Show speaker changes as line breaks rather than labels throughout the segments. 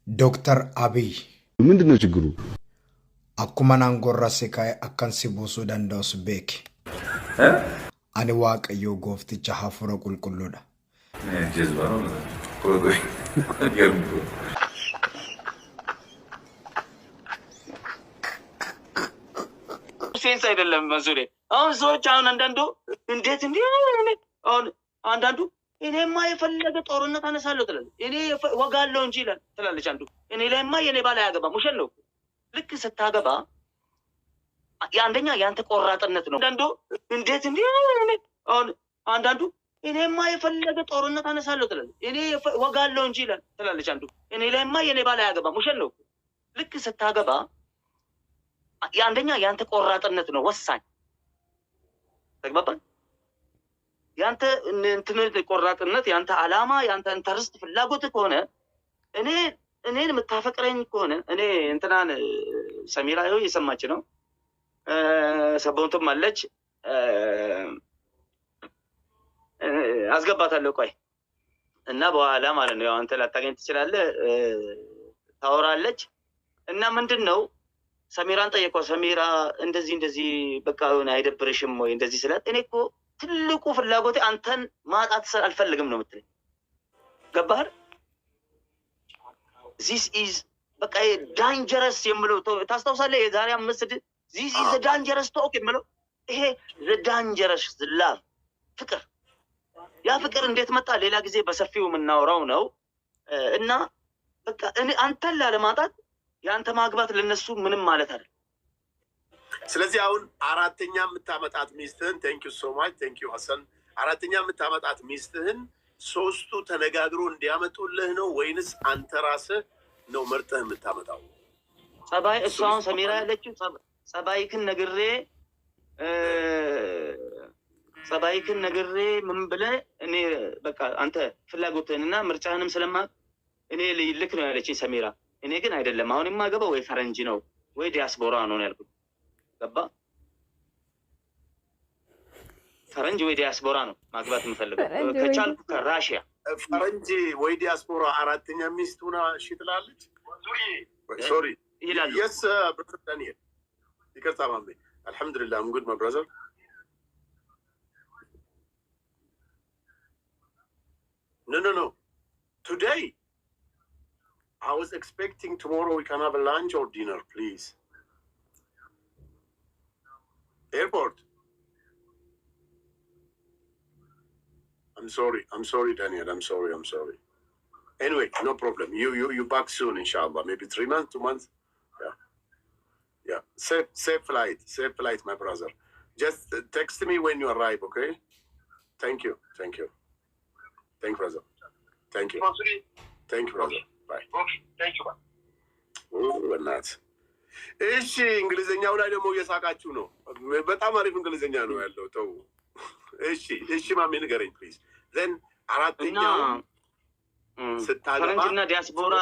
Dr. Abiy
ምንድነው ችግሩ?
akkuma naangoorra siqaa'e akkan si buusuu danda'us beeki. Ani Waaqayyoo goofticha hafuura qulqulluudha.
ሴንስ አይደለም መሱሬ። አሁን ሰዎች አሁን አንዳንዱ እንዴት አሁን አንዳንዱ እኔማ የፈለገ ጦርነት አነሳለሁ ትላለች፣ እኔ ወጋለሁ እንጂ ይላል ትላለች። አንዱ እኔ ላይማ የኔ ባል አያገባም። ውሸት ነው። ልክ ስታገባ የአንደኛ ያንተ ቆራጥነት ነው። አንዳንዱ እንዴት አሁን አንዳንዱ እኔማ የፈለገ ጦርነት አነሳለሁ ትላለች፣ እኔ ወጋለሁ እንጂ ይላል ትላለች። አንዱ እኔ ላይማ የኔ ባል አያገባም። ውሸት ነው። ልክ ስታገባ የአንደኛ ያንተ ቆራጥነት ነው ወሳኝ። ተግባባን? ያንተ እንትን ቆራጥነት፣ ያንተ አላማ፣ ያንተ ኢንተረስት ፍላጎት ከሆነ እኔን የምታፈቅረኝ ከሆነ እኔ እንትናን ሰሚራ ይኸው እየሰማች ነው። ሰቦንቱም አለች፣ አስገባታለሁ። ቆይ እና በኋላ ማለት ነው ያው አንተ ላታገኝ ትችላለህ። ታወራለች እና ምንድን ነው ሰሚራን ጠየቀው። ሰሚራ እንደዚህ በቃ ሆነ አይደብርሽም ወይ እንደዚህ ስላት፣ እኔ እኮ ትልቁ ፍላጎቴ አንተን ማጣት አልፈልግም ነው የምትለኝ። ገባህ? ዚስ ኢዝ በቃ ዳንጀረስ የምለው ታስታውሳለህ? የዛሬ 5 ዚስ ኢዝ ዳንጀረስ ቶክ የምለው ይሄ ዳንጀረስ ላቭ ፍቅር። ያ ፍቅር እንዴት መጣ? ሌላ ጊዜ በሰፊው የምናወራው ነው። እና በቃ እኔ አንተን ላለማጣት የአንተ ማግባት ለነሱ ምንም ማለት አይደል።
ስለዚህ አሁን አራተኛ የምታመጣት ሚስትህን ቴንኪዩ ሶ ማች ቴንኪዩ ሀሰን። አራተኛ የምታመጣት ሚስትህን ሶስቱ ተነጋግሮ እንዲያመጡልህ ነው ወይንስ አንተ ራስህ ነው መርጠህ የምታመጣው?
ጸባይ እሱ አሁን ሰሚራ ያለችው ጸባይክን ነግሬ ምን ብለህ እኔ በቃ አንተ ፍላጎትህንና ምርጫህንም ስለማቅ እኔ ልክ ነው ያለችኝ ሰሚራ። እኔ ግን አይደለም አሁን የማገባው ወይ ፈረንጅ ነው ወይ ዲያስፖራ ነው ያልኩት። ገባ? ፈረንጅ ወይ ዲያስፖራ ነው ማግባት የምፈልገው። ከቻልኩ ከራሽያ
ፈረንጅ ወይ ዲያስፖራ አራተኛ ሚስት ሆና እሺ ትላለች። ሶሪ
ይላሉ።
የስ ብራዘር ዳንኤል ይቅርታ ማሜ። አልሐምዱሊላህ አም ጉድ ማይ ብራዘር። ኖ ቱዴይ I was expecting tomorrow we can have a lunch or dinner, please. Airport. I'm sorry, Daniel. I'm sorry. Anyway, no problem. You back soon, inshallah. Maybe 3 months, 2 months. Yeah. Safe flight, my brother. Just text me when you arrive, okay? Thank you, brother. Thank you, brother. በእናትህ እሺ። እንግሊዝኛው ላይ ደግሞ እየሳቃችሁ ነው። በጣም አሪፍ እንግሊዝኛ ነው ያለው። ተው እሺ ማሜ ንገረኝ ፕሊዝ። ዘን አራተኛው ስታገባ
ፈረንጅና ዲያስፖራ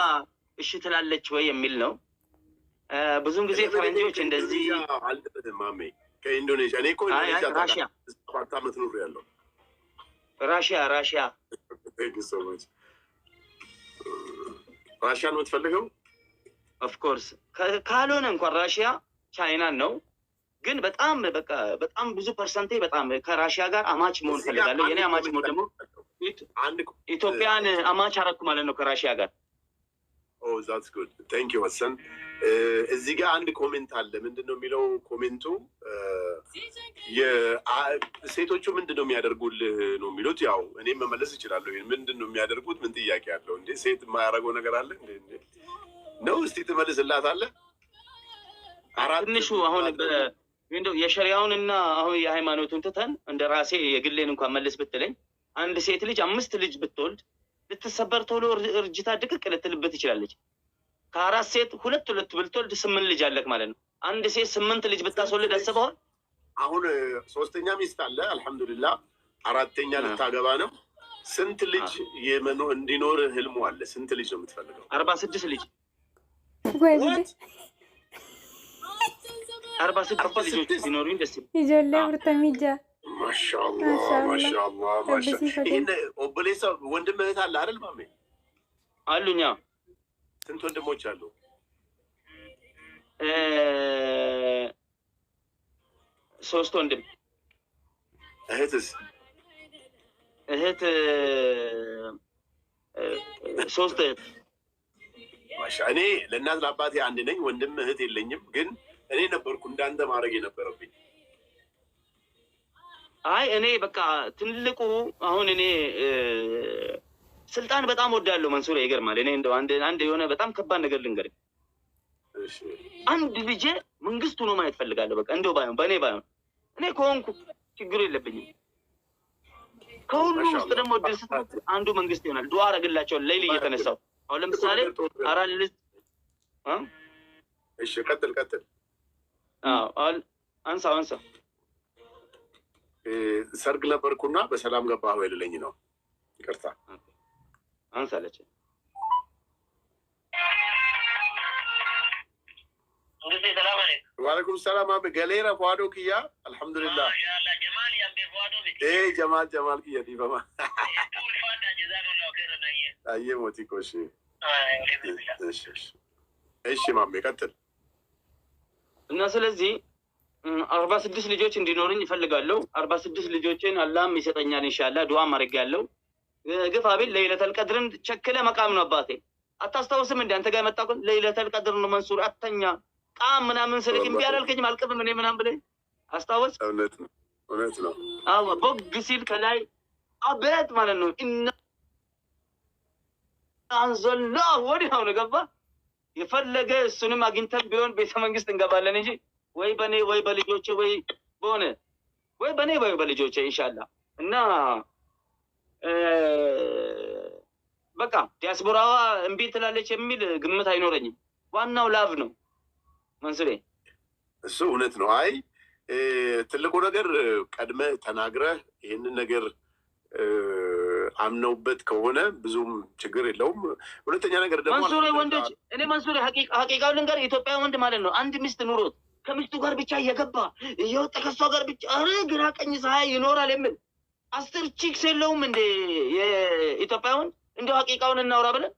እሺ ትላለች ወይ የሚል ነው። ብዙም ጊዜ ፈረንጆች እንደዚህ
አልደረስም ማሜ። ከኢንዶኔዥያ እኔ እኮ ኢንዶኔዥያ
ራሽያ
7 ዓመት ኖር ያለው
ራሽያ
ራሽያን የምትፈልገው
ኦፍኮርስ ካልሆነ እንኳን ራሽያ ቻይናን ነው። ግን በጣም ብዙ ፐርሰንቴ በጣም ከራሽያ ጋር አማች መሆን ፈልጋለሁ። የኔ አማች መሆን ደግሞ ኢትዮጵያን አማች አረኩ ማለት ነው ከራሽያ ጋር።
ዛትስ ጉድ ቴንክ ዩ ሀሰን። እዚህ ጋር አንድ ኮሜንት አለ። ምንድን ነው የሚለው ኮሜንቱ? ሴቶቹ ምንድን ነው የሚያደርጉልህ ነው የሚሉት። ያው እኔም መመለስ እችላለሁ። ምንድን ነው የሚያደርጉት? ምን ጥያቄ አለው እንዴ? ሴት የማያደርገው ነገር አለ ነው? እስቲ ትመልስላታለህ።
ትንሹ አሁን የሸሪያውን እና አሁን የሃይማኖቱን ትተን እንደ ራሴ የግሌን እንኳን መልስ ብትለኝ፣ አንድ ሴት ልጅ 5 ልጅ ብትወልድ ልትሰበር ቶሎ እርጅታ ድቅቅ ልትልበት ይችላለች። ከ4 ሴት 2 ብትወልድ 8 ልጅ አለክ ማለት ነው። አንድ ሴት 8 ልጅ ብታስወልድ አስበዋል።
አሁን 3ኛ ሚስት አለ አልሐምዱሊላህ። 4ኛ ልታገባ ነው። ስንት ልጅ እንዲኖር ህልሙ አለ? ስንት ልጅ ነው የምትፈልገው?
46 ልጅ 46 ልጆች ቢኖሩኝ ደስ
ይላል። ማሻአላህ። ይሄን ኦብሌሳ ወንድም እህት አለ አይደል ማሜ?
አሉኛ።
ስንት ወንድሞች አሉ?
ሶስት ወንድም።
እህትስ?
እህት ሶስት እህት።
ማሻ እኔ ለእናት ለአባቴ አንድ ነኝ። ወንድም እህት የለኝም። ግን እኔ ነበርኩ እንዳንተ ማድረግ የነበረብኝ።
አይ እኔ በቃ ትልቁ አሁን እኔ ስልጣን በጣም ወዳለሁ መንሱር። ይገርማል። እኔ እንደው አንድ የሆነ በጣም ከባድ ነገር ልንገርህ። አንድ ልጄ መንግስት ሆኖ ማየት ፈልጋለሁ። በቃ እንደው ባይሆን በእኔ ባይሆን እኔ ከሆንኩ ችግሩ የለብኝም። ከሁሉ ውስጥ ደግሞ እድል ስትመጣ አንዱ መንግስት ይሆናል። ዱዓ አረግላቸዋለሁ ሌሊት እየተነሳሁ። አሁን ለምሳሌ አራልስ
እሺ፣ ቀጥል።
አዎ አንሳ
ሰርግ ነበርኩና በሰላም ገባህ ወይ ልለኝ ነው። ይቅርታ
አንሳለች።
ዋለይኩም ሰላም። አብ ገሌራ ፏዶ ክያ አልሐምዱሊላህ። ጀማል ክያ ዲበማ አየ ሞቲኮሽ። እሺ ማሜ ቀጥል።
እና ስለዚህ 46 ልጆች እንዲኖርኝ ይፈልጋለሁ። 46 ልጆችን አላህም ይሰጠኛል ኢንሻአላህ። ዱዓ አድርጌያለሁ። ግፋ ቢል ለይለተል ቀድርን ቸክለ መቃም ነው አባቴ። አታስታውስም እንዴ አንተ ጋር መጣኩ ለይለተል ቀድር ነው መንሱር አተኛ ቃም ምናምን ስልክ እምቢ አላልከኝም? አልቅብም እኔ ምናምን ብለህ አስታወስ።
እውነት ነው።
አዎ ቦግ ሲል ከላይ አቤት ማለት ነው። እና አንዘላህ ወዲያው ነው ገባ። የፈለገ እሱንም አግኝተን ቢሆን ቤተ መንግስት እንገባለን እንጂ ወይ በኔ ወይ በልጆቼ ወይ በሆነ ወይ በኔ ወይ በልጆቼ ኢንሻአላህ። እና በቃ ዲያስፖራዋ እምቢ ትላለች የሚል ግምት አይኖረኝም። ዋናው ላቭ ነው መንሱሬ።
እሱ እውነት ነው። አይ ትልቁ ነገር ቀድመህ ተናግረህ ይህንን ነገር አምነውበት ከሆነ ብዙም ችግር የለውም። ሁለተኛ ነገር ደግሞ
መንሱሬ ወንዶች እኔ መንሱሬ ሀቂቃው ልንገር፣ ኢትዮጵያ ወንድ ማለት ነው አንድ ሚስት ኑሮት ከሚስቱ ጋር ብቻ እየገባ እየወጣ ከሷ ጋር ብቻ ግራ ቀኝ ፀሐይ ይኖራል የሚል 10 ቺክስ የለውም እንደ የኢትዮጵያ ወንድ። እንደው ሀቂቃውን እናውራ ብለን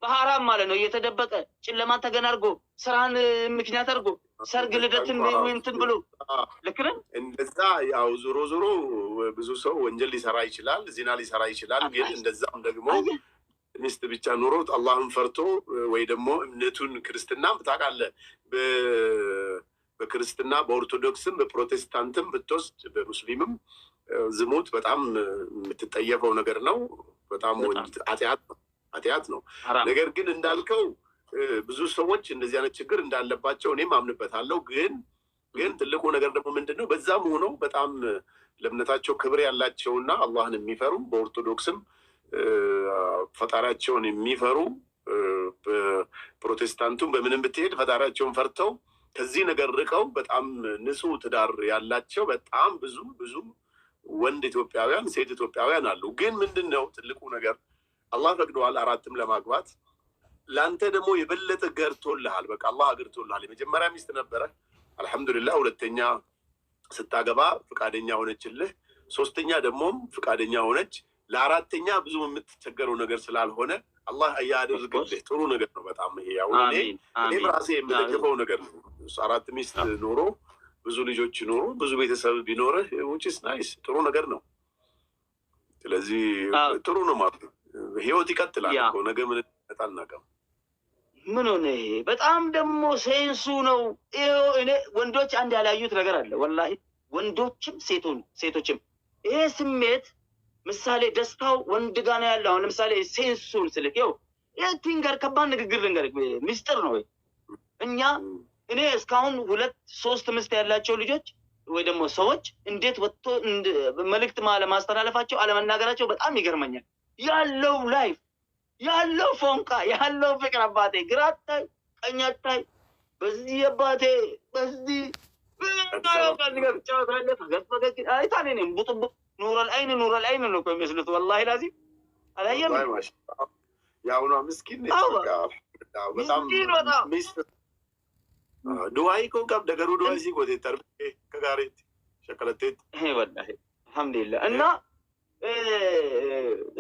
በሐራም ማለት ነው እየተደበቀ ጨለማ ተገናርጎ ስራን ምክንያት አድርጎ ሰርግ ልደትን እንትን ብሎ ልክ ነን።
እንደዛ ያው ዞሮ ብዙ ሰው ወንጀል ሊሰራ ይችላል፣ ዚና ሊሰራ ይችላል። ግን እንደዛም ደግሞ ሚስት ብቻ ኑሮት አላህን ፈርቶ ወይ ደግሞ እምነቱን ክርስትናም ታውቃለህ፣ በክርስትና በኦርቶዶክስም በፕሮቴስታንትም ብትወስድ በሙስሊምም ዝሙት በጣም የምትጠየፈው ነገር ነው። በጣም ኃጢአት ነው። ነገር ግን እንዳልከው ብዙ ሰዎች እንደዚህ አይነት ችግር እንዳለባቸው እኔም አምንበታለሁ። ግን ትልቁ ነገር ደግሞ ምንድን ነው? በዛም ሆነው በጣም ለእምነታቸው ክብር ያላቸውና አላህን የሚፈሩ በኦርቶዶክስም ፈጣሪያቸውን የሚፈሩ በፕሮቴስታንቱም በምንም ብትሄድ ፈጣሪያቸውን ፈርተው ከዚህ ነገር ርቀው በጣም ንጹህ ትዳር ያላቸው በጣም ብዙ ወንድ ኢትዮጵያውያን፣ ሴት ኢትዮጵያውያን አሉ። ግን ምንድን ነው ትልቁ ነገር አላህ ፈቅደዋል 4 ለማግባት። ለአንተ ደግሞ የበለጠ ገርቶልሃል። በቃ አላህ ገርቶልሃል። የመጀመሪያ ሚስት ነበረ አልሐምዱሊላህ። ሁለተኛ ስታገባ ፍቃደኛ ሆነችልህ። 3ኛ ደግሞም ፍቃደኛ ሆነች። ለ4ኛ ብዙ የምትቸገረው ነገር ስላልሆነ አላህ ያደርግልህ። ጥሩ ነገር ነው በጣም ይሄ። አሁን እኔም ራሴ የምደግፈው ነገር ነው። 4 ሚስት ኖሮ ብዙ ልጆች ኖሮ ብዙ ቤተሰብ ቢኖርህ ውጭስ ናይስ ጥሩ ነገር ነው። ስለዚህ ጥሩ ነው ማለት ነው። ህይወት ይቀጥላል እኮ ነገ ምን አናውቅም።
ምን ሆነ ይሄ በጣም ደግሞ ሴንሱ ነው። እኔ ወንዶች አንድ ያላዩት ነገር አለ ወላሂ፣ ወንዶችም ሴቶችም ይሄ ስሜት ምሳሌ ደስታው ወንድ ጋር ነው ያለው። አሁን ለምሳሌ ሴንሱን ስልክ ይኸው የቲንገር ከባድ ንግግር ልንገርህ፣ ሚስጥር ነው ወይ እኔ እስካሁን 2-3 ሚስት ያላቸው ልጆች ወይ ደግሞ ሰዎች እንዴት ወጥቶ መልእክት ለማስተላለፋቸው አለመናገራቸው በጣም ይገርመኛል። ያለው ላይፍ ያለው ፎንቃ ያለው ፍቅር አባቴ ግራ አታይ ቀኝ አታይ በዚህ አባቴ በዚህ አይታኔ ቡጥቡጥ ኑረል አይን ነው እኮ የሚመስሉት ወላሂ ላዚም አላየም።
የአሁኗ ምስኪን በጣም ሚስት ዱዓይ እኮ ቀብ ደገሩ ዱዓይ ሲጎቴ ተርቤ ከጋሬት ሸቀለቴት
ወላሂ አልሐምዱሊላህ። እና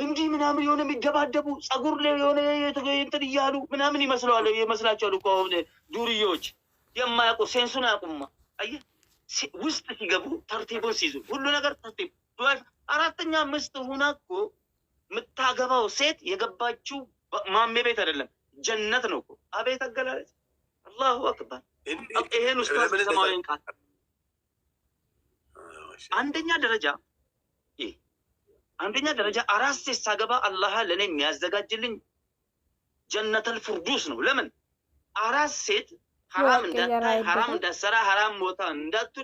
እንዲህ ምናምን የሆነ የሚደባደቡ ጸጉር ላይ የሆነ እንትን እያሉ ምናምን ይመስላቸዋል እኮ አሁን ዱርዬዎች የማያውቁ ሴንሱን አያውቁማ። አየህ ውስጥ ሲገቡ ተርቲቡን ሲይዙ ሁሉ ነገር ተርቲብ። አራተኛ ሚስት ሁና እኮ የምታገባው ሴት የገባችው ማሜ ቤት አይደለም ጀነት ነው እኮ። አቤት አገላለጽ! አላሁ አክበር! ይሄን ውስጥ ሰማያዊን ቃል አንደኛ ደረጃ አራት ሴት ሳገባ አላህ ለእኔ የሚያዘጋጅልኝ ጀነተል ፊርደውስ ነው። ለምን አራት ሴት ሐራም እንዳታይ፣ ሐራም እንዳሰራ፣ ሐራም ቦታ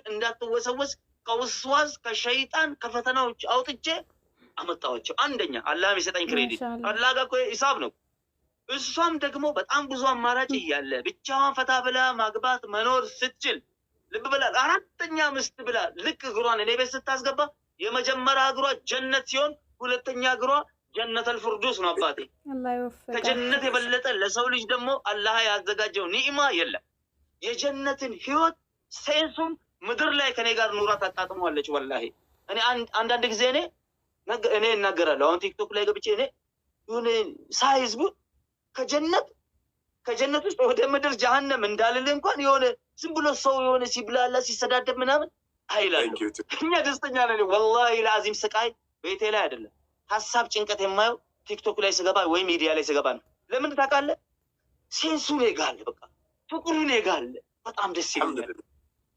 እንዳትወሰወስ ከውስዋስ ከሸይጣን ከፈተናዎች አውጥቼ አመጣኋቸው። አንደኛ አላህ የሚሰጠኝ ክሬዲት አላህ ጋር እኮ ሂሳብ ነው። እሷም ደግሞ በጣም ብዙ አማራጭ እያለ ብቻዋን ፈታ ብላ ማግባት መኖር ስትችል ልብ ብላ አራተኛ ሚስት ብላ ልክ እግሯን እኔ ቤት ስታስገባ የመጀመሪያ እግሯ ጀነት ሲሆን ሁለተኛ እግሯ ጀነተል ፊርደውስ ነው። አባቴ ከጀነት የበለጠ ለሰው ልጅ ደግሞ አላህ ያዘጋጀው ኒዕማ የለም። የጀነትን ህይወት ሴንሱን ምድር ላይ ከኔ ጋር ኑራ ታጣጥመዋለች። ወላሂ እኔ አንዳንድ ጊዜ እኔ እናገራለሁ። አሁን ቲክቶክ ላይ ገብቼ እኔ የሆነ ሳይዝቡ ከጀነት ውስጥ ወደ ምድር ጀሃነም እንዳልል እንኳን የሆነ ዝም ብሎ ሰው የሆነ ሲብላላ ሲሰዳደብ ምናምን አይላሉ። እኛ ደስተኛ ነን። ወላሂ ለአዚም ስቃይ ቤቴ ላይ አይደለም ሀሳብ ጭንቀት የማየው ቲክቶክ ላይ ስገባ ወይ ሚዲያ ላይ ስገባ ነው። ለምን ታውቃለህ? ሴንሱ ኔጋለ በቃ ፍቅሩ ኔጋለ በጣም ደስ ይላል።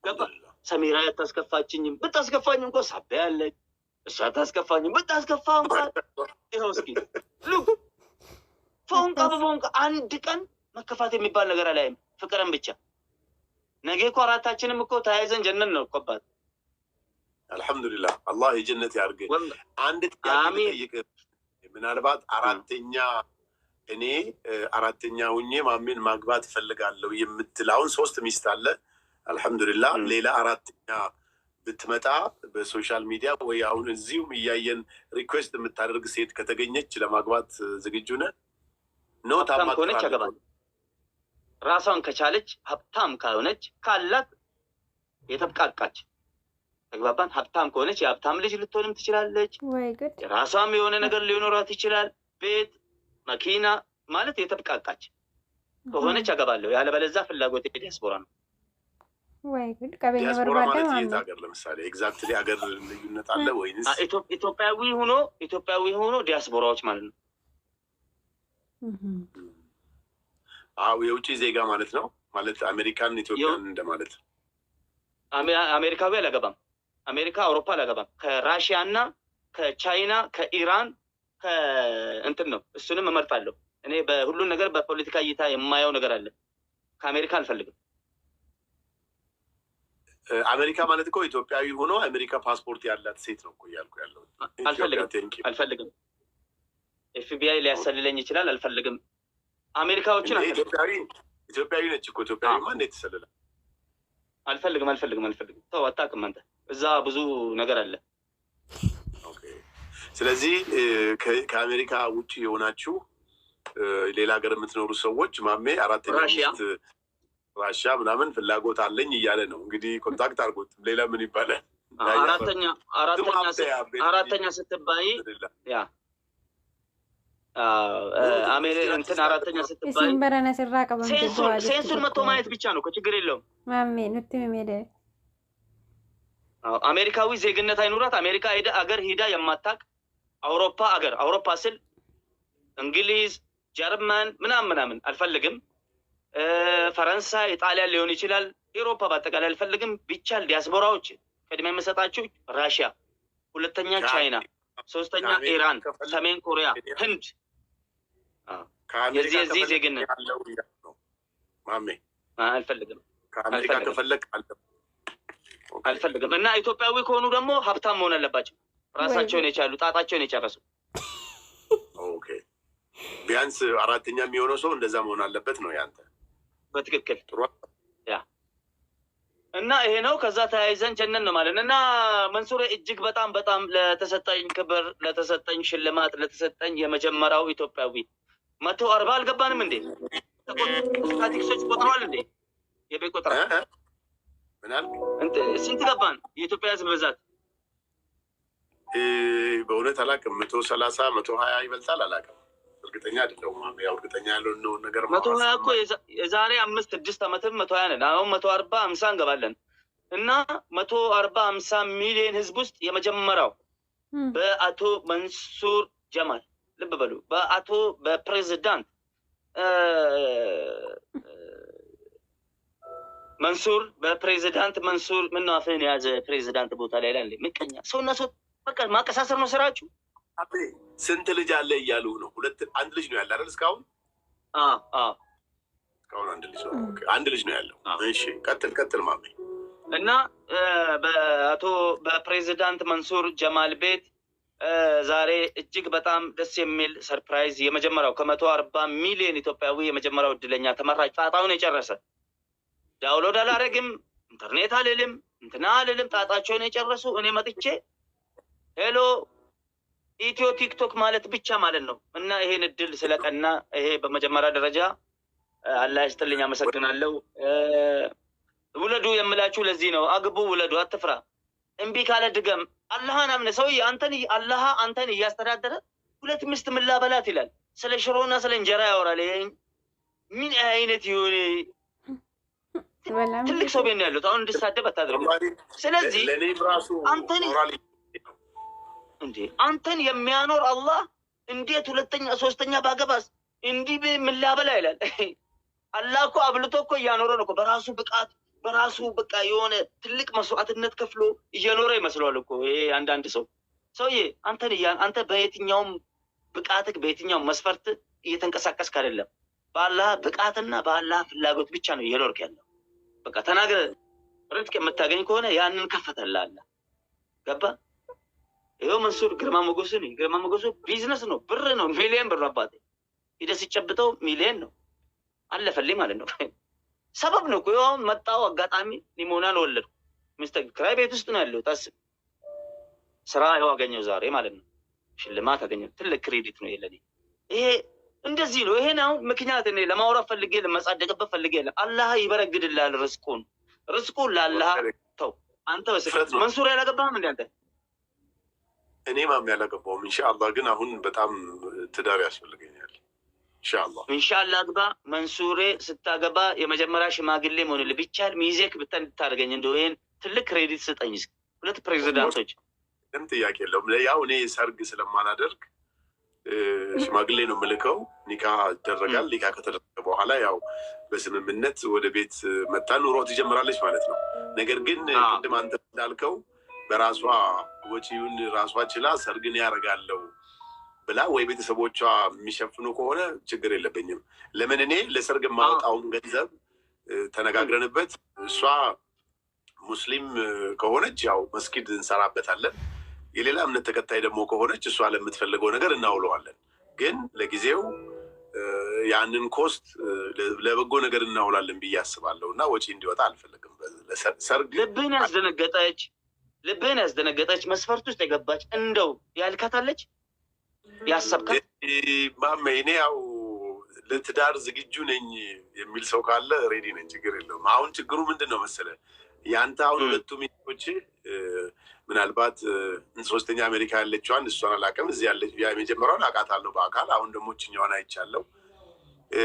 ገባ ሰሚራ አታስከፋችኝም። ብታስከፋኝ እንኳን ሳቢያ ያለች እሷ አታስከፋኝም። ብታስከፋ እንኳን ይኸው እስኪ ፎንቃ በፎንቃ አንድ ቀን መከፋት የሚባል ነገር አላይም። ፍቅርን ብቻ ነገ እኮ አራታችንም እኮ ተያይዘን ጀነት ነው እኮ አባት።
አልሐምዱሊላህ አላህ የጀነት ያርገኝ። አንድ ጥያቄ ልጠይቅህ። ምናልባት አራተኛ ሁኜ ማሜን ማግባት እፈልጋለሁ የምትል አሁን 3 ሚስት አለ አልሐምዱሊላህ። ሌላ አራተኛ ብትመጣ በሶሻል ሚዲያ ወይ አሁን እዚሁም እያየን ሪኩዌስት የምታደርግ ሴት ከተገኘች ለማግባት ዝግጁ ነህ? ነው
ታማከረች ያገባል። ራሷን ከቻለች ሀብታም ካልሆነች ካላት የተብቃቃች ተግባባን። ሀብታም ከሆነች የሀብታም ልጅ ልትሆንም ትችላለች። ራሷም የሆነ ነገር ሊኖራት ይችላል። ቤት መኪና ማለት የተብቃቃች ከሆነች ያገባለሁ። ያለበለዚያ ፍላጎት ዲያስፖራ ነው።
ዲያስፖራ ማለት የት ሀገር? ለምሳሌ ኤግዛክትሊ ሀገር ልዩነት አለ ወይንስ
ኢትዮጵያዊ ሆኖ ዲያስፖራዎች ማለት ነው?
የውጭ ዜጋ ማለት ነው። ማለት አሜሪካን ኢትዮጵያን እንደማለት።
አሜሪካዊ አላገባም። አሜሪካ አውሮፓ አላገባም። ከራሽያ እና ከቻይና ከኢራን ከእንትን ነው። እሱንም እመርጣለሁ እኔ። በሁሉን ነገር በፖለቲካ እይታ የማየው ነገር አለ። ከአሜሪካ አልፈልግም።
አሜሪካ ማለት እኮ ኢትዮጵያዊ ሆኖ አሜሪካ ፓስፖርት ያላት ሴት ነው እኮ እያልኩ ያለው።
አልፈልግም። ኤፍቢአይ ሊያሰልለኝ ይችላል። አልፈልግም። አሜሪካዎችን
ኢትዮጵያዊ ነች እኮ። ኢትዮጵያዊ ማን የተሰለለ?
አልፈልግም። ተው አታውቅም አንተ። እዛ ብዙ ነገር አለ።
ስለዚህ ከአሜሪካ ውጭ የሆናችሁ ሌላ ሀገር የምትኖሩ ሰዎች ማሜ አራተኛ ሚስት ራሽያ ምናምን ፍላጎት አለኝ እያለ ነው እንግዲህ። ኮንታክት አድርጎት ሌላ ምን ይባላል?
አራተኛ ስትባይ ያ እንትን አራተኛ ስትባይ ሴንሱን መጥቶ ማየት ብቻ ነው። ከችግር የለውም። አሜሪካዊ ዜግነት አይኑራት። አሜሪካ አገር ሂዳ የማታውቅ አውሮፓ ስል እንግሊዝ፣ ጀርመን ምናምን አልፈልግም። ፈረንሳይ፣ ጣሊያን ሊሆን ይችላል። ኤሮፓ በአጠቃላይ አልፈልግም። ቢቻል ዲያስፖራዎች ቅድሚያ የምሰጣችሁ ራሽያ፣ ሁለተኛ ቻይና፣ ሶስተኛ ኢራን፣ ሰሜን ኮሪያ፣ ህንድ። የዚህ ዜግነት
ማሜ
አልፈልግም።
ከአሜሪካ ከፈለግ
አልፈልግም። እና ኢትዮጵያዊ ከሆኑ ደግሞ ሀብታም መሆን አለባቸው። ራሳቸውን የቻሉ ጣጣቸውን የጨረሱ።
ኦኬ ቢያንስ አራተኛ የሚሆነው ሰው እንደዛ መሆን አለበት ነው ያንተ።
በትክክል ጥሩ። ያ እና ይሄ ነው። ከዛ ተያይዘን ጀነን ነው ማለት እና መንሱሬ እጅግ በጣም ለተሰጠኝ ክብር፣ ለተሰጠኝ ሽልማት፣ ለተሰጠኝ የመጀመሪያው ኢትዮጵያዊ 140 አልገባንም እንዴ? ስታቲክሶች ቆጥረዋል እንዴ? የቤት ቆጥራ
ምናል
ስንት ገባን? የኢትዮጵያ ህዝብ ብዛት
በእውነት አላውቅም። 130 120 ይበልጣል አላውቅም። እርግጠኛ አይደለሁም። ያው እርግጠኛ ያለው ነገር
120 እኮ የዛሬ 5-6 ዓመትም 120 ነን። አሁን 140 50 እንገባለን እና 140 50 ሚሊዮን ህዝብ ውስጥ የመጀመሪያው በአቶ መንሱር ጀማል ልብ በሉ፣ በፕሬዝዳንት መንሱር በፕሬዝዳንት መንሱር ምነው አፍህን የያዘ ፕሬዝዳንት ቦታ ላይ ላለ ምቀኛ ሰውና ሰው በቃ ማቀሳሰር ነው ስራችሁ።
ስንት ልጅ አለ እያሉ ነው? አንድ ልጅ ነው ያለ አይደል? እስካሁን እስካሁን አንድ ልጅ ነው ያለው። እሺ ቀጥል ማሜ።
እና በፕሬዝዳንት መንሱር ጀማል ቤት ዛሬ እጅግ በጣም ደስ የሚል ሰርፕራይዝ የመጀመሪያው ከ140 ሚሊዮን ኢትዮጵያዊ የመጀመሪያው እድለኛ ተመራጭ ጣጣውን የጨረሰ ዳውንሎድ አላረግም ኢንተርኔት አልልም እንትና አልልም ጣጣቸውን የጨረሱ እኔ መጥቼ ሄሎ ኢትዮ ቲክቶክ ማለት ብቻ ማለት ነው። እና ይሄን እድል ስለቀና ይሄ በመጀመሪያ ደረጃ አላህ ይስጥልኝ፣ አመሰግናለሁ። ውለዱ የምላችሁ ለዚህ ነው። አግቡ፣ ውለዱ፣ አትፍራ። እምቢ ካለ ድገም። አላህን አምነ ሰውዬ አላህ አንተን እያስተዳደረ 2 ሚስት ምን ላበላት ይላል። ስለ ሽሮና ስለ እንጀራ ያወራል። ምን አይነት ይሁን ትልቅ ሰው ቤት ነው ያሉት። አሁን እንድሳደብ አታድርጉ። ስለዚህ አንተን የሚያኖር አላህ እንዴት 2ኛ 3ኛ ባገባስ እንዲህ ምን ላበላ ይላል። አላህ እኮ አብልቶ እኮ እያኖረ ነው እኮ በራሱ ብቃት በራሱ በቃ የሆነ ትልቅ መስዋዕትነት ከፍሎ እየኖረ ይመስለዋል እኮ ይሄ አንዳንድ ሰውዬ አንተ በየትኛውም ብቃትክ በየትኛውም መስፈርት እየተንቀሳቀስክ አይደለም። በአላህ ብቃትና በአላህ ፍላጎት ብቻ ነው እየኖርክ ያለው። በቃ ተናገር። ርዝቅ የምታገኝ ከሆነ ያንን ከፈተልህ አላህ። ገባ? ይኸው መንሱር ግርማ ሞገሱ ቢዝነስ ነው፣ ብር ነው፣ ሚሊዮን ብር አባቴ ሂደህ ሲጨብጠው ሚሊዮን ነው አለፈልኝ ማለት ነው። ሰበብ ነው እኮ ይኸው መጣው አጋጣሚ ሊሞናን ወለድኩ። ሚስተር ክራይ ቤት ውስጥ ነው ያለው። ታስብ ስራ ይኸው አገኘው ዛሬ ማለት ነው። ሽልማት አገኘው። ትልቅ ክሬዲት ነው የለኔ። ይሄ እንደዚህ ነው። ይሄን አሁን ምክንያት እኔ ለማውራት ፈልጌ ለመጻደቅበት ፈልጌ አላህ ይበረግድልሃል። ርዝቁን ለአላህ ተው። አንተ በስፍረት መንሱር ያላገባህም እንደ አንተ
እኔ ማም ያላገባውም ኢንሻአላህ። ግን አሁን በጣም ትዳር ያስፈልገኛል።
ኢንሻአላህ አግባ። መንሱሬ ስታገባ የመጀመሪያ ሽማግሌ መሆን ቢቻል ሚዜክ ብታደርገኝ እንደው ይሄን ትልቅ ክሬዲት ስጠኝ። 2 ፕሬዝዳንቶች
ግን ጥያቄ የለውም። ያው እኔ ሰርግ ስለማላደርግ ሽማግሌ ነው የምልከው። ኒካ ይደረጋል። ኒካ ከተደረገ በኋላ ያው በስምምነት ወደ ቤት መጣ ኑሮ ትጀምራለች ማለት ነው። ነገር ግን ቅድም አንተ እንዳልከው በራሷ ወጪውን ራሷ ችላ ሰርግን ያደርጋለው ብላ ወይ ቤተሰቦቿ የሚሸፍኑ ከሆነ ችግር የለብኝም። ለምን እኔ ለሰርግ የማወጣውን ገንዘብ ተነጋግረንበት፣ እሷ ሙስሊም ከሆነች ያው መስጊድ እንሰራበታለን። የሌላ እምነት ተከታይ ደግሞ ከሆነች እሷ ለምትፈልገው ነገር እናውለዋለን። ግን ለጊዜው ያንን ኮስት ለበጎ ነገር እናውላለን ብዬ አስባለሁ እና ወጪ እንዲወጣ አልፈልግም። ሰርግ ልብህን ያስደነገጠች መስፈርት ውስጥ የገባች እንደው ያልካታለች ያሰብካት ማሜ፣ እኔ ያው ለትዳር ዝግጁ ነኝ የሚል ሰው ካለ ሬዲ ነኝ፣ ችግር የለውም። አሁን ችግሩ ምንድን ነው መሰለህ? የአንተ አሁን 2 ሚስቶች ምናልባት 3ኛ አሜሪካ ያለችዋን እሷን አላውቅም፣ እዚህ ያለች የመጀመሪያውን አውቃታለሁ በአካል። አሁን ደግሞ እችኛዋን አይቻለሁ።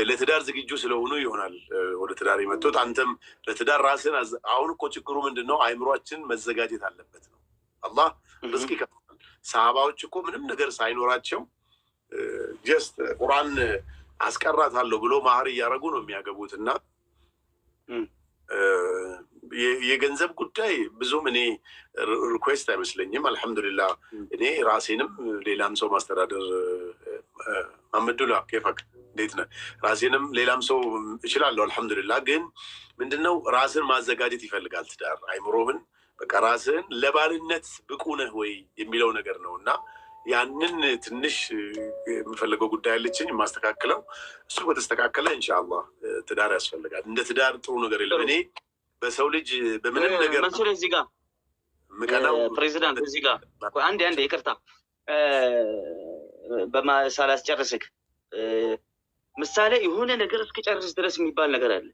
ለትዳር ዝግጁ ስለሆኑ ይሆናል ወደ ትዳር የመጡት። አንተም ለትዳር ራስን አሁን እኮ ችግሩ ምንድን ነው? አይምሯችን መዘጋጀት አለበት ነው። አላህ ርዝቅ ይከፍላል። ሰሃባዎች እኮ ምንም ነገር ሳይኖራቸው ጀስት ቁርአን አስቀራታለሁ ብሎ ማህር እያደረጉ ነው የሚያገቡት። እና የገንዘብ ጉዳይ ብዙም እኔ ሪኩዌስት አይመስለኝም። አልሐምዱሊላህ እኔ ራሴንም ሌላም ሰው ማስተዳደር አመዱላ ኬፋክ እንዴት ነህ? ራሴንም ሌላም ሰው እችላለሁ አልሐምዱሊላህ። ግን ምንድነው ራስን ማዘጋጀት ይፈልጋል ትዳር። አይምሮህን በቃ ራስህን ለባልነት ብቁ ነህ ወይ የሚለው ነገር ነው። እና ያንን ትንሽ የምፈልገው ጉዳይ አለችኝ የማስተካክለው። እሱ በተስተካከለ ኢንሻአላህ ትዳር ያስፈልጋል። እንደ ትዳር ጥሩ ነገር የለም። እኔ በሰው ልጅ በምንም ነገር
መንሱር እዚህ ጋር ምቀናው ፕሬዝዳንት እዚህ ጋር አንዴ ይቅርታ ሳላስጨርስክ ምሳሌ የሆነ ነገር እስከጨርስ ድረስ የሚባል ነገር አለ።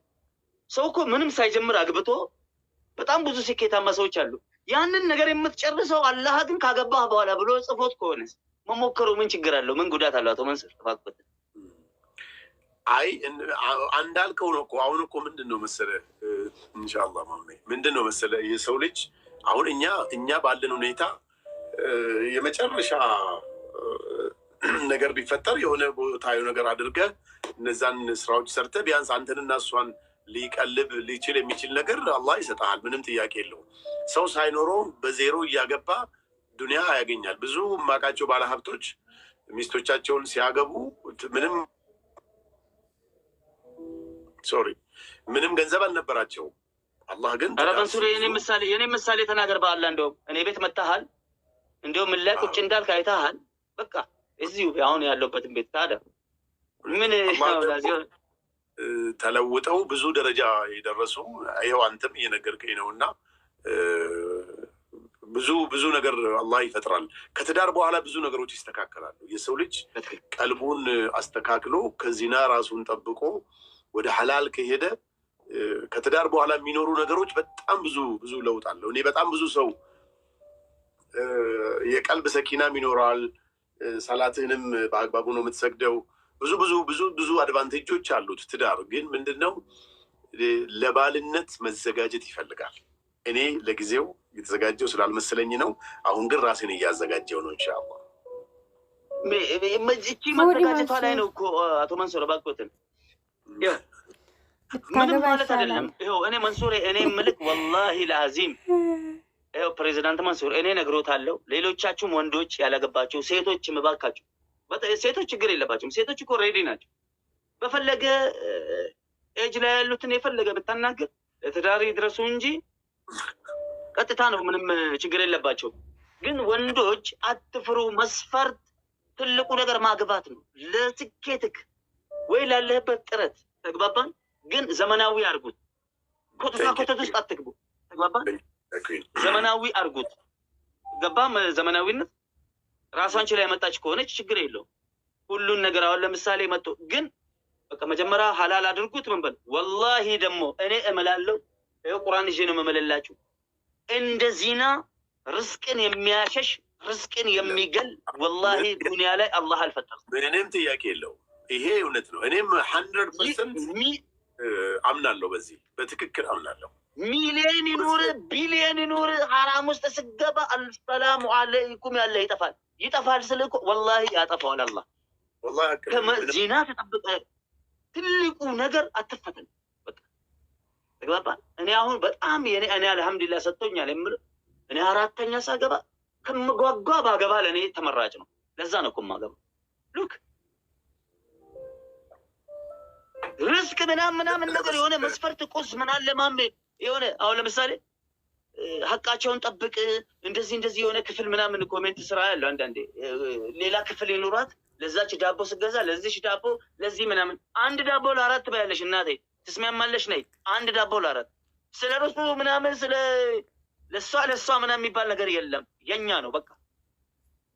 ሰው እኮ ምንም ሳይጀምር አግብቶ በጣም ብዙ ስኬታማ ሰዎች አሉ። ያንን ነገር የምትጨርሰው አላህ ግን ካገባህ በኋላ ብሎ ጽፎት ከሆነስ መሞከሩ ምን ችግር አለው? ምን ጉዳት አለው? አቶ መንሱር ተፋቅበት
አይ እንዳልከው ነው እኮ አሁን እኮ ምንድነው መሰለህ ኢንሻአላህ ማሜ ምንድነው መሰለህ የሰው ልጅ አሁን እኛ ባለን ሁኔታ የመጨረሻ ነገር ቢፈጠር የሆነ ቦታው ነገር አድርገህ እነዛን ስራዎች ሰርተህ ቢያንስ አንተንና እሷን ሊቀልብ ሊችል የሚችል ነገር አላህ ይሰጣል። ምንም ጥያቄ የለውም። ሰው ሳይኖረው በዜሮ እያገባ ዱንያ ያገኛል። ብዙ ማቃቸው ባለሀብቶች ሚስቶቻቸውን ሲያገቡ ምንም ገንዘብ አልነበራቸው። አላህ ግን
ረሱል የኔ ምሳሌ ተናገር በአላህ እንደውም እኔ ቤት መጣሃል እንደውም ምን ላይ ቁጭ እንዳልክ አይተሃል። በቃ እዚሁ አሁን ያለውበትን ቤት ታዲያ ምን
ተለውጠው ብዙ ደረጃ የደረሱ ይኸው አንተም እየነገርከኝ ነውና ብዙ ነገር አላህ ይፈጥራል። ከትዳር በኋላ ብዙ ነገሮች ይስተካከላሉ። የሰው ልጅ ቀልቡን አስተካክሎ ከዚና ራሱን ጠብቆ ወደ ሐላል ከሄደ ከትዳር በኋላ የሚኖሩ ነገሮች በጣም ብዙ ለውጥ አለው። እኔ በጣም ብዙ ሰው የቀልብ ሰኪናም ይኖራል። ሰላትህንም በአግባቡ ነው የምትሰግደው። ብዙ አድቫንቴጆች አሉት። ትዳር ግን ምንድነው ለባልነት መዘጋጀት ይፈልጋል። እኔ ለጊዜው የተዘጋጀው ስላልመሰለኝ ነው። አሁን ግን ራሴን እያዘጋጀው ነው ኢንሻአላህ።
እቺ መዘጋጀቷ ላይ ነው እኮ አቶ መንሱር ባቆትን ምንም ማለት አይደለም። ይኸው እኔ መንሱር እኔ ምልክ ወላሂ ለአዚም ይኸው ፕሬዚዳንት መንሱር እኔ ነግሮታለሁ። ሌሎቻችሁም ወንዶች ያላገባችሁ ሴቶች እባካችሁ ሴቶች ችግር የለባቸውም። ሴቶች እኮ ሬዲ ናቸው። በፈለገ ኤጅ ላይ ያሉትን የፈለገ ብታናገር ለትዳር ይድረሱ እንጂ ቀጥታ ነው። ምንም ችግር የለባቸውም። ግን ወንዶች አትፍሩ። መስፈርት ትልቁ ነገር ማግባት ነው። ለስኬትክ ወይ ላለህበት ጥረት ተግባባን። ግን ዘመናዊ አርጉት። ኮተት ውስጥ አትግቡ። ተግባባን። ዘመናዊ አርጉት። ገባም ዘመናዊነት ራሷን ችላ ያመጣች ከሆነች ችግር የለውም። ሁሉን ነገር አሁን ለምሳሌ መጥቶ ግን በቃ መጀመሪያ ሐላል አድርጉት። ምን በል ወላሂ ደግሞ እኔ እምላለሁ ይኸው ቁርአን ይዤ ነው የምመለላችሁ። እንደ ዚና ርስቅን የሚያሸሽ ርስቅን የሚገል ወላሂ ዱንያ ላይ አላህ አልፈጠረም።
ምንም ጥያቄ የለውም። ይሄ እውነት ነው። እኔም 100% አምናለሁ። በዚህ በትክክል አምናለሁ።
ሚሊዮን ይኑር ቢሊዮን ይኑር ሐራም ውስጥ ስገባ አልሰላሙ አለይኩም ያለ ይጠፋል ስልኮ ወላሂ ያጠፋዋል አላህ።
ወላሂ
ከዚና ተጠብቀ ትልቁ ነገር አትፈተን። በቃ ተግባባ። እኔ አሁን በጣም እኔ አልሐምዱሊላህ ሰጥቶኛል የምልህ እኔ አራተኛ ሳገባ ከምጓጓ ባገባ ለእኔ ተመራጭ ነው። ለዛ ነው እኮ የማገባ። ሉክ ርስቅ ምናምን ነገር የሆነ መስፈርት ቁስ ምናምን ለማሜ የሆነ አሁን ለምሳሌ ሀቃቸውን ጠብቅ እንደዚህ የሆነ ክፍል ምናምን ኮሜንት ስራ ያለው አንዳንዴ ሌላ ክፍል ይኑራት ለዛች ዳቦ ስገዛ ለዚች ዳቦ ለዚህ ምናምን አንድ ዳቦ ለአራት ባያለሽ እናቴ ትስሚያማለሽ ነይ አንድ ዳቦ ለአራት ስለ ርሱ ምናምን ስለ ለሷ ምናምን የሚባል ነገር የለም። የኛ ነው በቃ።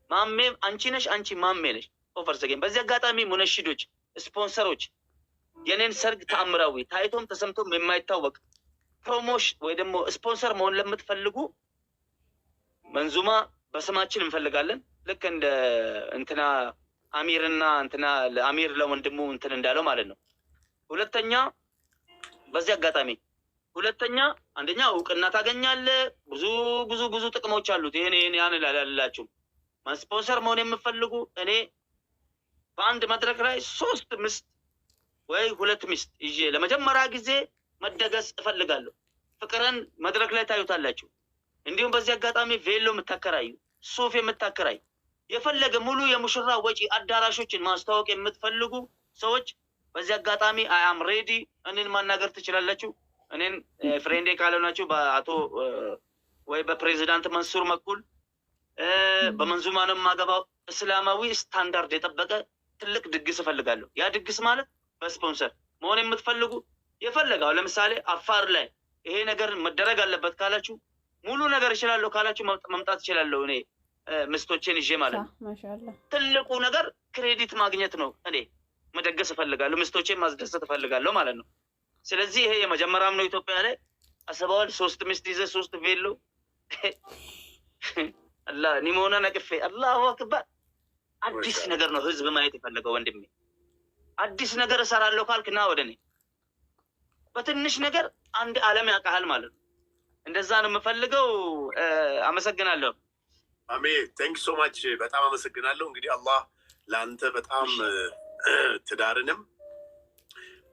ማሜም አንቺ ነሽ፣ አንቺ ማሜ ነሽ። ኦፈር ሰገኝ በዚህ አጋጣሚ ሙነሽዶች ስፖንሰሮች የኔን ሰርግ ተአምራዊ ታይቶም ተሰምቶም የማይታወቅ ፕሮሞሽን ወይ ደግሞ ስፖንሰር መሆን ለምትፈልጉ መንዙማ በስማችን እንፈልጋለን። ልክ እንደ እንትና አሚርና እንትና ለአሚር ለወንድሙ እንትን እንዳለው ማለት ነው። ሁለተኛ በዚህ አጋጣሚ አንደኛ እውቅና ታገኛለህ። ብዙ ጥቅሞች አሉት። ይሄን ያን ላላላችሁ ስፖንሰር መሆን የምትፈልጉ እኔ በአንድ መድረክ ላይ 3 ሚስት ወይ 2 ሚስት ይዤ ለመጀመሪያ ጊዜ መደገስ እፈልጋለሁ። ፍቅርን መድረክ ላይ ታዩታላችሁ። እንዲሁም በዚህ አጋጣሚ ቬሎ የምታከራዩ ሱፍ የምታከራዩ የፈለገ ሙሉ የሙሽራ ወጪ አዳራሾችን ማስተዋወቅ የምትፈልጉ ሰዎች በዚህ አጋጣሚ አይ አም ሬዲ እኔን ማናገር ትችላላችሁ። እኔን ፍሬንዴ ካልሆናችሁ በአቶ ወይ በፕሬዚዳንት መንሱር መኩል በመንዙማ ነው የማገባው። እስላማዊ ስታንዳርድ የጠበቀ ትልቅ ድግስ እፈልጋለሁ። ያ ድግስ ማለት በስፖንሰር መሆን የምትፈልጉ የፈለጋው ለምሳሌ አፋር ላይ ይሄ ነገር መደረግ አለበት ካላችሁ ሙሉ ነገር እችላለሁ ካላችሁ መምጣት እችላለሁ። እኔ ምስቶቼን ይዤ ማለት ነው።
ማሻአላ
ትልቁ ነገር ክሬዲት ማግኘት ነው። እኔ መደገስ እፈልጋለሁ፣ ምስቶቼን ማስደሰት እፈልጋለሁ ማለት ነው። ስለዚህ ይሄ የመጀመሪያም ነው። ኢትዮጵያ ላይ አስበዋል 3 ሚስት ይዘህ 3 ቬሎ አላህ ኒሞና ነቅፌ አላሁ አክበር። አዲስ ነገር ነው ህዝብ ማየት የፈለገው ወንድሜ። አዲስ ነገር እሰራለሁ ካልክና ወደኔ በትንሽ ነገር አንድ ዓለም ያውቃል ማለት ነው። እንደዛ ነው የምፈልገው። አመሰግናለሁ።
አሜን። ቴንክ ሶ ማች በጣም አመሰግናለሁ። እንግዲህ አላህ ለአንተ በጣም ትዳርንም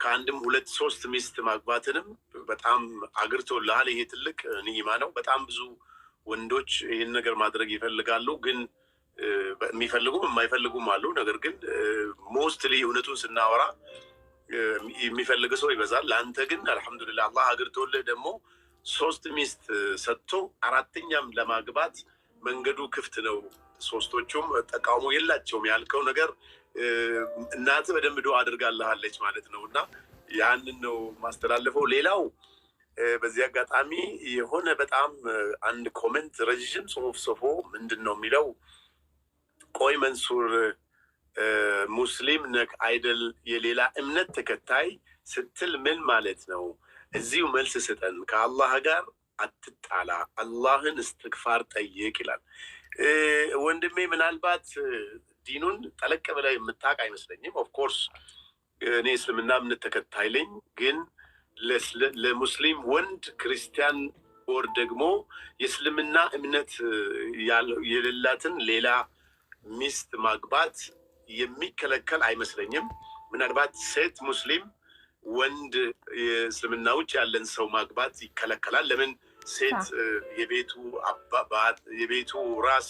ከአንድም 2-3 ሚስት ማግባትንም በጣም አግርቶልሃል። ይሄ ትልቅ ንዕማ ነው። በጣም ብዙ ወንዶች ይህን ነገር ማድረግ ይፈልጋሉ፣ ግን የሚፈልጉም የማይፈልጉም አሉ። ነገር ግን ሞስትሊ እውነቱን ስናወራ የሚፈልግ ሰው ይበዛል። ለአንተ ግን አልሐምዱሊላህ አላህ አግርቶልህ ደግሞ 3 ሚስት ሰጥቶ 4ኛም ለማግባት መንገዱ ክፍት ነው። 3ቶቹም ተቃውሞ የላቸውም ያልከው ነገር እናትህ በደንብ ዱዓ አድርጋለሃለች ማለት ነው። እና ያንን ነው ማስተላለፈው። ሌላው በዚህ አጋጣሚ የሆነ በጣም አንድ ኮሜንት ረዥም ጽሁፍ ጽፎ ምንድን ነው የሚለው፣ ቆይ መንሱር ሙስሊም ነክ አይደል የሌላ እምነት ተከታይ ስትል ምን ማለት ነው? እዚሁ መልስ ስጠን። ከአላህ ጋር አትጣላ፣ አላህን እስትግፋር ጠይቅ ይላል። ወንድሜ ምናልባት ዲኑን ጠለቅ ብለህ የምታውቅ አይመስለኝም። ኦፍኮርስ እኔ እስልምና እምነት ተከታይ ነኝ፣ ግን ለሙስሊም ወንድ ክርስቲያን ወር ደግሞ የእስልምና እምነት የሌላትን ሌላ ሚስት ማግባት የሚከለከል አይመስለኝም። ምናልባት ሴት ሙስሊም ወንድ የእስልምና ውጭ ያለን ሰው ማግባት ይከለከላል። ለምን? ሴት የቤቱ ራስ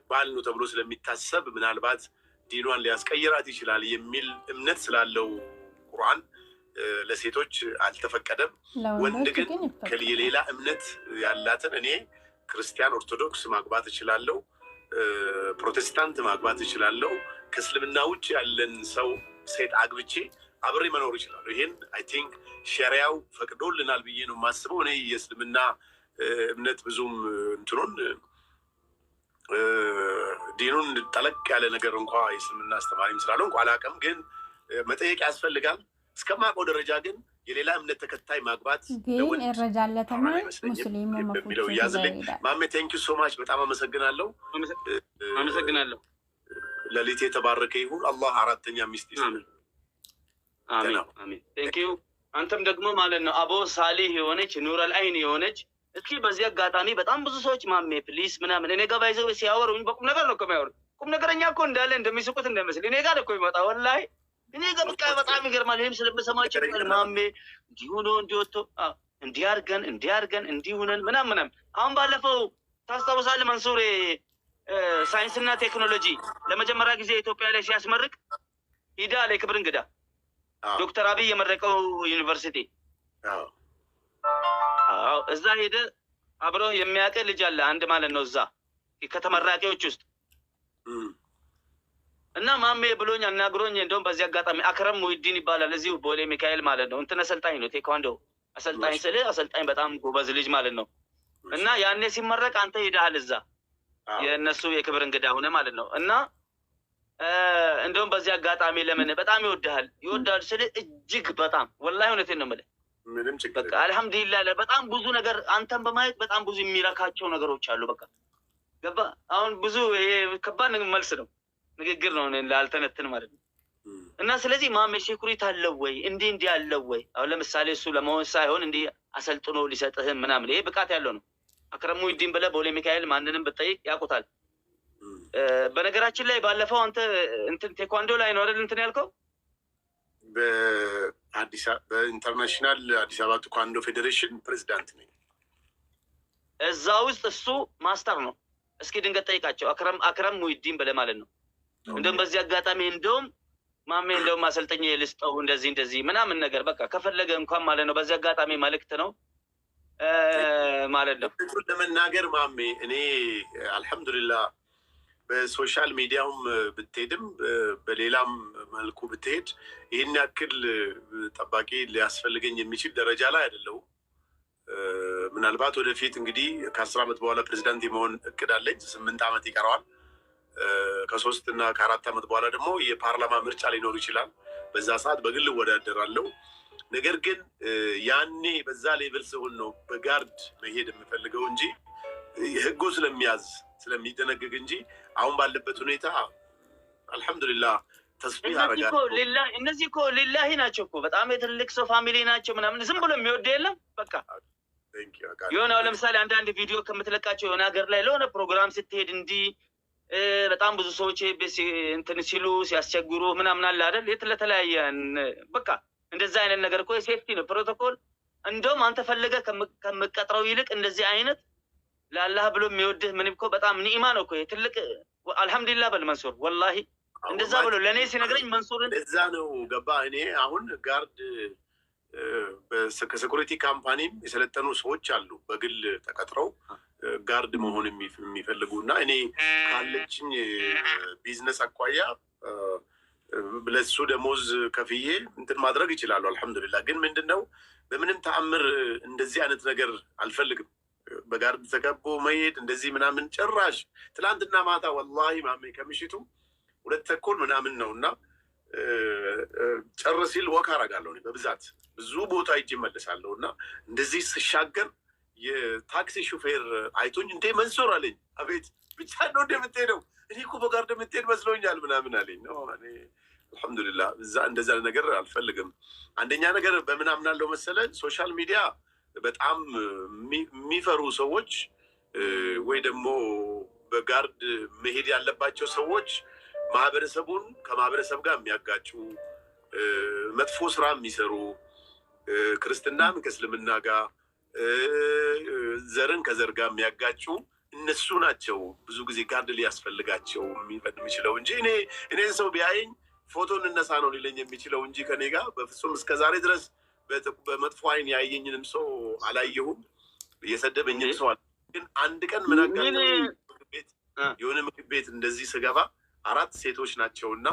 ባል ነው ተብሎ ስለሚታሰብ ምናልባት ዲኗን ሊያስቀይራት ይችላል የሚል እምነት ስላለው ቁርአን ለሴቶች አልተፈቀደም። ወንድ ግን የሌላ እምነት ያላትን እኔ ክርስቲያን ኦርቶዶክስ ማግባት እችላለሁ፣ ፕሮቴስታንት ማግባት እችላለሁ። ከእስልምና ውጭ ያለን ሰው ሴት አግብቼ አብሬ መኖር ይችላሉ። ይሄን አይ ቲንክ ሸሪያው ፈቅዶልናል ብዬ ነው የማስበው። እኔ የእስልምና እምነት ብዙም እንትኑን ዲኑን ጠለቅ ያለ ነገር እንኳ የእስልምና አስተማሪም ስላለው እንኳ አላውቅም፣ ግን መጠየቅ ያስፈልጋል። እስከማውቀው ደረጃ ግን የሌላ እምነት ተከታይ ማግባት
ግን ይረጃለተማን ሙስሊሙ
በሚለው ያዝልኝ። ማሜ ቴንክ ዩ ሶ ማች በጣም አመሰግናለሁ።
አመሰግናለሁ።
ለሊት የተባረከ ይሁን። አላህ 4ኛ ሚስት ይስጥልን።
አሜን አሜን። ቴንክ ዩ። አንተም ደግሞ ማለት ነው አቦ ሳሊህ የሆነች ኑረል አይን የሆነች እስኪ በዚህ አጋጣሚ በጣም ብዙ ሰዎች ማሜ ፕሊስ ምናምን እኔ ጋር ባይዘው ሲያወሩኝ በቁም ነገር ነው እኮ የሚያወሩት። ቁም ነገረኛ እኮ እንዳለ እንደሚስቁት እንደመስል እኔ ጋር እኮ ይመጣ ወላሂ እኔ ጋር በቃ በጣም ይገርማል። ይሄም ስለምሰማቸው ማሜ እንዲሁ ነው እንዲወጥቶ እንዲያርገን እንዲሁነን ምናምን። አሁን ባለፈው ታስታውሳለህ መንሱር ሳይንስና ቴክኖሎጂ ለመጀመሪያ ጊዜ ኢትዮጵያ ላይ ሲያስመርቅ ሂዳ ላይ ክብር እንግዳ ዶክተር አብይ የመረቀው ዩኒቨርሲቲ እዛ ሄደ። አብሮ የሚያውቅ ልጅ አለ አንድ ማለት ነው እዛ ከተመራቂዎች ውስጥ እና ማሜ ብሎኝ አናግሮኝ፣ እንደውም በዚህ አጋጣሚ አክረም ሙሂዲን ይባላል እዚሁ ቦሌ ሚካኤል ማለት ነው። እንትን አሰልጣኝ ነው ቴኳንዶ አሰልጣኝ ስል አሰልጣኝ በጣም ጎበዝ ልጅ ማለት ነው። እና ያኔ ሲመረቅ አንተ ሄደሃል እዛ የእነሱ የክብር እንግዳ ሆነ ማለት ነው። እና እንደውም በዚህ አጋጣሚ ለምን በጣም ይወድሃል ስል እጅግ በጣም ወላሂ እውነቴን ነው የምልህ። በቃ አልሐምዱሊላህ በጣም ብዙ ነገር አንተን በማየት በጣም ብዙ የሚረካቸው ነገሮች አሉ። በቃ ገባ። አሁን ብዙ ይሄ ከባድ መልስ ነው ንግግር ነው ላልተነትን ማለት ነው። እና ስለዚህ ማሜ ሴኩሪቲ አለው ወይ እንዲህ አለው ወይ? አሁን ለምሳሌ እሱ ለመሆን ሳይሆን እንዲህ አሰልጥኖ ሊሰጥህም ምናምን ይሄ ብቃት ያለው ነው። አክረም ሙሂዲን ብለህ ቦሌ ሚካኤል ማንንም ብትጠይቅ ያውቁታል። በነገራችን ላይ ባለፈው አንተ እንትን ቴኳንዶ ላይ ነው አይደል እንትን ያልከው?
በኢንተርናሽናል አዲስ አበባ ቴኳንዶ ፌዴሬሽን ፕሬዚዳንት ነኝ።
እዛ ውስጥ እሱ ማስተር ነው። እስኪ ድንገት ጠይቃቸው አክረም ሙሂዲን ብለህ ማለት ነው። እንደውም በዚህ አጋጣሚ እንደውም ማሜ እንደውም ማሰልጠኛ ልስጠው እንደዚህ ምናምን ነገር በቃ ከፈለገ እንኳን ማለት ነው። በዚህ አጋጣሚ መልእክት ነው ማለት ነው
ለመናገር ማሜ እኔ አልሐምዱሊላህ በሶሻል ሚዲያውም ብትሄድም በሌላም መልኩ ብትሄድ ይህን ያክል ጠባቂ ሊያስፈልገኝ የሚችል ደረጃ ላይ አይደለሁም። ምናልባት ወደፊት እንግዲህ ከ10 ዓመት በኋላ ፕሬዚዳንት የመሆን እቅድ አለኝ። 8 ዓመት ይቀረዋል። ከ3 እና ከ4 ዓመት በኋላ ደግሞ የፓርላማ ምርጫ ሊኖር ይችላል። በዛ ሰዓት በግል እወዳደራለሁ። ነገር ግን ያኔ በዛ ሌቭል ሲሆን ነው በጋርድ መሄድ የምፈልገው እንጂ ህጉ ስለሚደነግግ እንጂ አሁን ባለበት ሁኔታ አልহামዱሊላህ ተስቢህ አረጋለሁ።
እነዚህ እኮ ሊላሂ ናቸው እኮ በጣም የትልቅ ሰው ፋሚሊ ናቸው ምናምን ዝም ብሎ የሚወድ የለም። በቃ የሆነ ለምሳሌ አንዳንድ ቪዲዮ ከምትለቃቸው የሆነ ሀገር ላይ ለሆነ ፕሮግራም ስትሄድ እንዲህ በጣም ብዙ ሰዎች እንትን ሲሉ ሲያስቸግሩ ምናምን አለ አይደል? ለተለያየ በቃ እንደዛ አይነት ነገር እኮ ሴፍቲ ነው ፕሮቶኮል። እንደውም አንተ ፈለገ ከምቀጥረው ይልቅ እንደዚህ አይነት ለአላህ ብሎ የሚወድህ ምን እኮ በጣም ኒዕማ ነው እኮ ትልቅ። አልহামዱሊላህ በል መንሱር ወላሂ እንደዛ ብሎ ለኔ ሲነግረኝ መንሱርን
እዛ ነው ገባ። እኔ አሁን ጋርድ ከሴኩሪቲ ካምፓኒም የሰለጠኑ ሰዎች አሉ በግል ተቀጥረው ጋርድ መሆን የሚፈልጉና እኔ ካለችኝ ቢዝነስ አኳያ ለሱ ደሞዝ ከፍዬ እንትን ማድረግ ይችላሉ። አልহামዱሊላህ ግን ምንድነው በምንም ተአምር እንደዚህ አይነት ነገር አልፈልግም። በጋርድ ተከቦ መሄድ እንደዚህ ምናምን ጭራሽ። ትላንትና ማታ ወላሂ ማሜ ከምሽቱ 2:30 ምናምን ነውና ጨር ሲል ወክ አደርጋለሁ። በብዛት ብዙ ቦታ ሂጅ እመለሳለሁ እና እንደዚህ ስሻገር የታክሲ ሹፌር አይቶኝ እንዴ መንሱር አለኝ። አቤት ብቻ ነው እንደምትሄደው? እኔ እኮ በጋርድ የምትሄድ መስሎኛል ምናምን አለኝ። ነው እኔ አልহামዱሊላህ እዛ እንደዛ ነገር አልፈልግም። አንደኛ ነገር በምን አምናለሁ መሰለ ሶሻል ሚዲያ በጣም የሚፈሩ ሰዎች ወይ ደግሞ በጋርድ መሄድ ያለባቸው ሰዎች ማህበረሰቡን ከማህበረሰብ ጋር የሚያጋጩ መጥፎ ስራ የሚሰሩ ክርስትናን ከእስልምና ጋር ዘርን ከዘር ጋር የሚያጋጩ እነሱ ናቸው ብዙ ጊዜ ጋርድ ሊያስፈልጋቸው የሚችለው እንጂ እኔን ሰው ቢያየኝ ፎቶ እንነሳ ነው ሊለኝ የሚችለው እንጂ ከኔ ጋር በፍጹም እስከዛሬ ድረስ በመጥፎ አይን ያየኝንም ሰው አላየሁም። የሰደበኝም ሰው ግን አንድ ቀን ምን አጋጠመኝ? የሆነ ምግብ ቤት እንደዚህ ስገባ 4 ሴቶች ናቸውና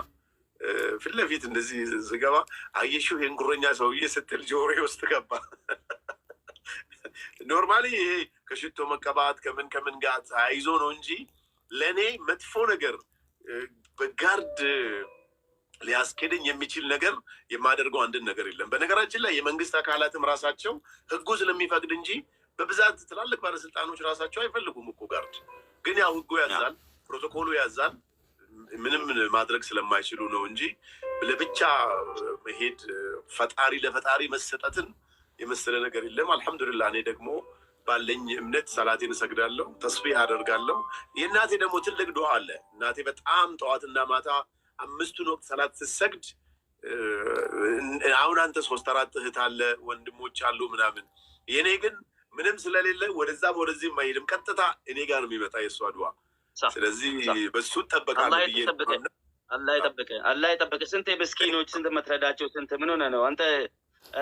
ፊት ለፊት እንደዚህ ስገባ አየሽው ይሄን ጉረኛ ሰውዬ ስትል ጆሮዬ ውስጥ ገባ። ኖርማሊ ይሄ ከሽቶ መቀባት ከምን ጋር አይዞ ነው እንጂ ለኔ መጥፎ ነገር በጋርድ ሊያስኬደኝ የሚችል ነገር የማደርገው አንድን ነገር የለም። በነገራችን ላይ የመንግስት አካላትም ራሳቸው ህጉ ስለሚፈቅድ እንጂ በብዛት ትላልቅ ባለስልጣኖች ራሳቸው አይፈልጉም እኮ ጋርድ። ግን ያው ህጉ ያዛል፣ ፕሮቶኮሉ ያዛል። ምንም ማድረግ ስለማይችሉ ነው እንጂ ለብቻ መሄድ ፈጣሪ ለፈጣሪ መሰጠትን የመሰለ ነገር የለም። አልহামዱሊላህ እኔ ደግሞ ባለኝ እምነት ሰላቴን እሰግዳለሁ፣ ተስቢህ አደርጋለሁ። የእናቴ ደግሞ ትልቅ ዱዓ አለ። እናቴ በጣም ጠዋትና ማታ 5ቱን ወቅት ሰላት ስትሰግድ አሁን አንተ 3-4 እህት አለ ወንድሞች አሉ ምናምን፣ የኔ ግን ምንም ስለሌለ ወደዛም ወደዚህም አይሄድም፣ ቀጥታ እኔ ጋር ነው የሚመጣ የሷ ዱዓ። ስለዚህ በሱ ተጠበቃለሁ።
አላህ ይጠብቅ። ስንት ምስኪኖች ስንት መትረዳቸው ስንት ምን ሆነ ነው አንተ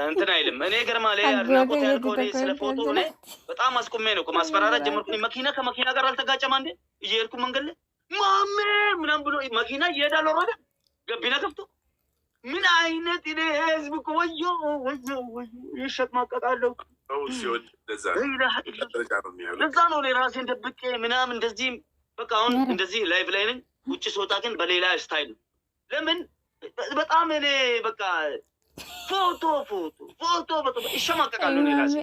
እንትን አይልም። እኔ ገርማ ላይ አድናቆት ያልከው ስለ ፎቶ ላይ በጣም አስቆሜ ነው እኮ ማስፈራራት ጀመርኩኝ። መኪና ከመኪና ጋር አልተጋጨም አንዴ እየሄድኩ መንገድ ላይ ማሜ ምናምን ብሎ መኪና እየሄዳል ወረደ ገቢና ከፍቶ ምን አይነት እኔ ህዝብ እኮ ወዮ ይሸጥ ማቀጣለሁ
ሲወድ
ለዛ ነው እኔ ራሴን ደብቄ ምናምን እንደዚህ በቃ አሁን እንደዚህ ላይቭ ላይ ነኝ። ውጭ ስወጣ ግን በሌላ ስታይል ነው። ለምን በጣም እኔ በቃ ፎቶ ይሸማቀቃሉ እኔ ራሴ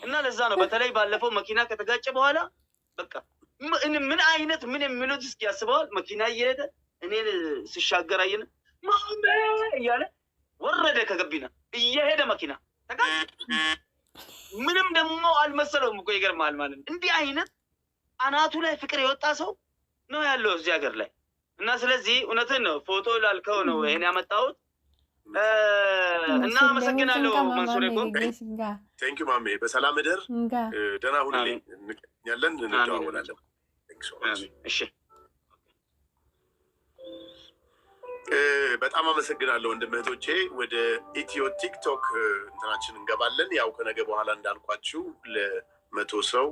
እና ለዛ ነው በተለይ ባለፈው መኪና ከተጋጨ በኋላ በቃ ምን አይነት ምን የሚሉት እስኪ ያስበዋል። መኪና እየሄደ እኔን ሲሻገር አየን ማሜ እያለ ወረደ ከገቢና እየሄደ መኪና ተጋጨ። ምንም ደግሞ አልመሰለውም እኮ ይገርማል ማለት እንዲህ አይነት አናቱ ላይ ፍቅር የወጣ ሰው ነው ያለው እዚህ ሀገር ላይ እና ስለዚህ እውነትን ነው ፎቶ ላልከው ነው ይሄን ያመጣሁት። እና አመሰግናለሁ መንሱር እኮ
ቴንክ ዩ ማሜ። በሰላም እደር፣ ደህና ሁንልኝ። እንገናኛለን፣ እንደዋወላለን።
እሺ
በጣም አመሰግናለሁ ወንድም እህቶቼ። ወደ ኢትዮ ቲክቶክ እንትናችን እንገባለን። ያው ከነገ በኋላ እንዳልኳችሁ ለ100 ሰው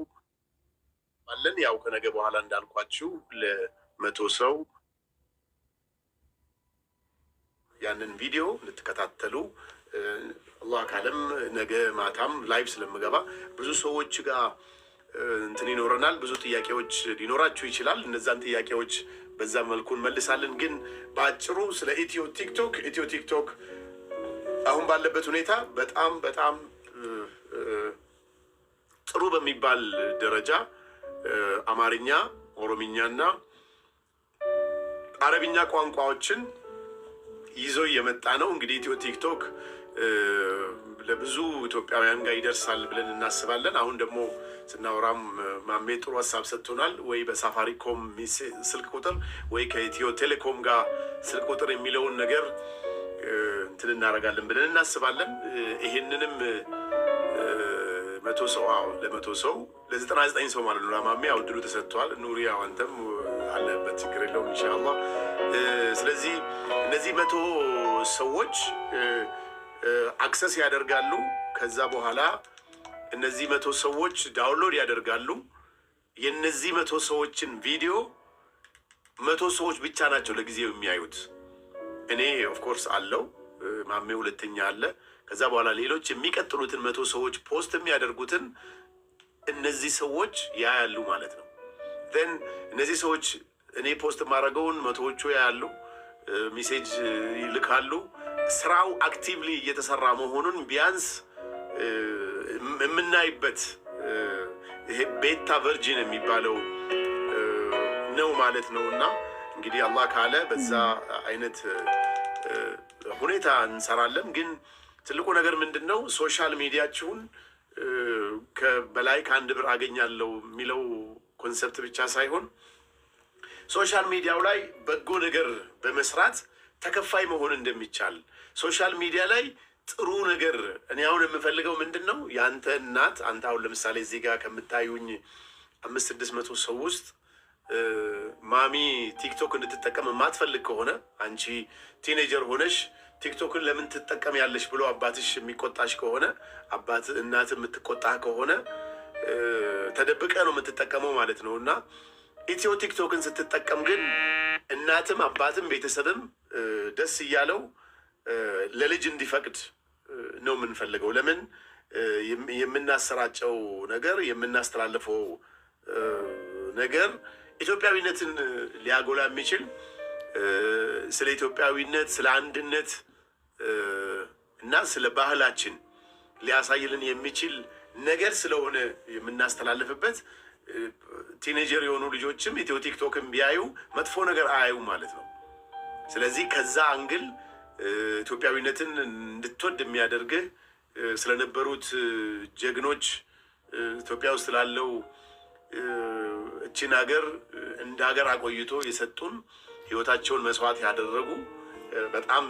አለን። ያው ከነገ በኋላ እንዳልኳችሁ ለ100 ሰው ያንን ቪዲዮ ልትከታተሉ አላህ ካለም ነገ ማታም ላይቭ ስለምገባ ብዙ ሰዎች ጋር እንትን ይኖረናል። ብዙ ጥያቄዎች ሊኖራችሁ ይችላል። እነዛን ጥያቄዎች በዛ መልኩ እንመልሳለን። ግን በአጭሩ ስለ ኢትዮ ቲክቶክ አሁን ባለበት ሁኔታ በጣም ጥሩ በሚባል ደረጃ አማርኛ፣ ኦሮምኛና አረብኛ ቋንቋዎችን ይዞ እየመጣ ነው። እንግዲህ ኢትዮ ቲክቶክ ለብዙ ኢትዮጵያውያን ጋር ይደርሳል ብለን እናስባለን። አሁን ደግሞ ስናወራም ማሜ ጥሩ ሀሳብ ሰጥቶናል። ወይ በሳፋሪኮም ስልክ ቁጥር ወይ ከኢትዮ ቴሌኮም ጋር ስልክ ቁጥር የሚለውን ነገር እንትን እናደርጋለን ብለን እናስባለን። ይሄንንም 100 ሰው ለ100 ሰው ለ99 ሰው ማለት ነው ለማሜ ያው ድሉ ተሰጥቷል። ኑሪ አንተም አለበት ችግር የለውም ኢንሻአላህ። ስለዚህ እነዚህ 100 ሰዎች አክሰስ ያደርጋሉ። ከዛ በኋላ እነዚህ 100 ሰዎች ዳውንሎድ ያደርጋሉ። የነዚህ 100 ሰዎችን ቪዲዮ 100 ሰዎች ብቻ ናቸው ለጊዜው የሚያዩት። እኔ ኦፍ ኮርስ አለው ማሜ ሁለተኛ አለ። ከዛ በኋላ ሌሎች የሚቀጥሉትን 100 ሰዎች ፖስት የሚያደርጉትን እነዚህ ሰዎች ያያሉ ማለት ነው። then እነዚህ ሰዎች እኔ ፖስት ማድረገውን 100ዎቹ ያያሉ፣ ሜሴጅ ይልካሉ። ስራው አክቲቭሊ እየተሰራ መሆኑን ቢያንስ የምናይበት ይሄ ቤታ ቨርጂን የሚባለው ነው ማለት ነው። እና እንግዲህ አላህ ካለ በዛ አይነት ሁኔታ እንሰራለን። ግን ትልቁ ነገር ምንድነው? ሶሻል ሚዲያችሁን በላይ ከአንድ ብር አገኛለሁ የሚለው ኮንሰፕት ብቻ ሳይሆን ሶሻል ሚዲያው ላይ በጎ ነገር በመስራት ተከፋይ መሆን እንደሚቻል ሶሻል ሚዲያ ላይ ጥሩ ነገር እኔ አሁን የምፈልገው ምንድነው? ያንተ እናት አንተ አሁን ለምሳሌ እዚህ ጋር ከምታዩኝ 500-600 ሰው ውስጥ ማሚ ቲክቶክ እንድትጠቀም የማትፈልግ ከሆነ አንቺ ቲኔጀር ሆነሽ ቲክቶክን ለምን ትጠቀም ያለሽ ብሎ አባትሽ የሚቆጣሽ ከሆነ እናት የምትቆጣህ ከሆነ ተደብቀ ነው የምትጠቀመው ማለት ነው። እና ኢትዮ ቲክቶክን ስትጠቀም ግን እናትም አባትም ቤተሰብም ደስ እያለው ለልጅ እንዲፈቅድ ነው የምንፈልገው። ለምን የምናሰራጨው ነገር የምናስተላልፈው ነገር ኢትዮጵያዊነትን ሊያጎላ የሚችል ስለ ኢትዮጵያዊነት ስለ አንድነት እና ስለ ባህላችን ሊያሳይልን የሚችል ነገር ስለሆነ የምናስተላልፍበት ቲኔጀር የሆኑ ልጆችም ኢትዮ ቲክቶክን ቢያዩ መጥፎ ነገር አያዩ ማለት ነው። ስለዚህ ከዛ አንግል ኢትዮጵያዊነትን እንድትወድ የሚያደርግህ ስለነበሩት ጀግኖች ኢትዮጵያ ውስጥ ላለው እቺን ሀገር እንደ ሀገር አቆይቶ የሰጡን ህይወታቸውን መስዋዕት ያደረጉ በጣም